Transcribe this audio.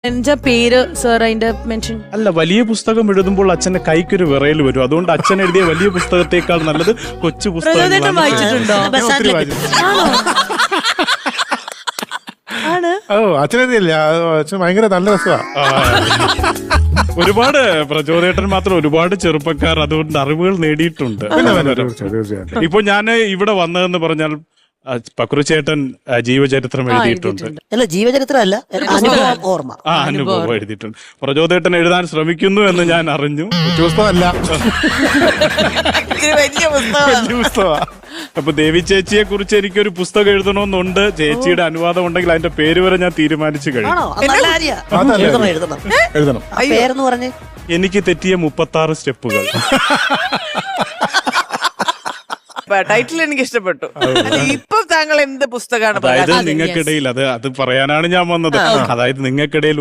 എന്റെ പേര് സർ അതിന്റെ മെൻഷൻ. അല്ല, വലിയ പുസ്തകം എഴുതുമ്പോൾ അച്ഛന്റെ കൈക്കൊരു വിറയൽ വരും. അതുകൊണ്ട് അച്ഛൻ എഴുതിയ വലിയ പുസ്തകത്തെക്കാൾ നല്ലത് കൊച്ചു പുസ്തകം വായിച്ചിട്ടുണ്ടോ? ആണ്. ഓ, അച്ഛനെഴുതിയില്ല. അച്ഛൻ ഭയങ്കര നല്ല രസമാണ്. ഒരുപാട് പ്രചോദേട്ടൻ മാത്രം ഒരുപാട് ചെറുപ്പക്കാർ അതുകൊണ്ട് അറിവുകൾ നേടിയിട്ടുണ്ട്. തീർച്ചയായിട്ടും. ഇപ്പൊ ഞാൻ ഇവിടെ വന്നതെന്ന് പറഞ്ഞാൽ പക്രുചേട്ടൻ ജീവചരിത്രം എഴുതിയിട്ടുണ്ട്. അല്ല, ജീവചരിത്രം അല്ല, അനുഭവം ഓർമ്മ. അനുഭവം എഴുതിയിട്ടുണ്ട്. പ്രചോദേട്ടൻ എഴുതാൻ ശ്രമിക്കുന്നു എന്ന് ഞാൻ അറിഞ്ഞു. പുസ്തകമല്ല, വലിയ പുസ്തകം. അപ്പൊ ദേവി ചേച്ചിയെ കുറിച്ച് എനിക്കൊരു പുസ്തകം എഴുതണമെന്നുണ്ട്. ചേച്ചിയുടെ അനുവാദം ഉണ്ടെങ്കിൽ അതിന്റെ പേര് വരെ ഞാൻ തീരുമാനിച്ചു കഴിഞ്ഞു. എഴുതണം. പേരെന്ന് പറഞ്ഞേ. എനിക്ക് തെറ്റിയ 36 സ്റ്റെപ്പുകൾ. ടൈറ്റിൽ എനിക്ക് ഇഷ്ടപ്പെട്ടു. ഇപ്പൊ താങ്കൾ എന്ത് പുസ്തകമാണ്? അതായത് നിങ്ങൾക്കിടയിൽ അത് പറയാനാണ് ഞാൻ വന്നത്. അതായത് നിങ്ങൾക്കിടയിൽ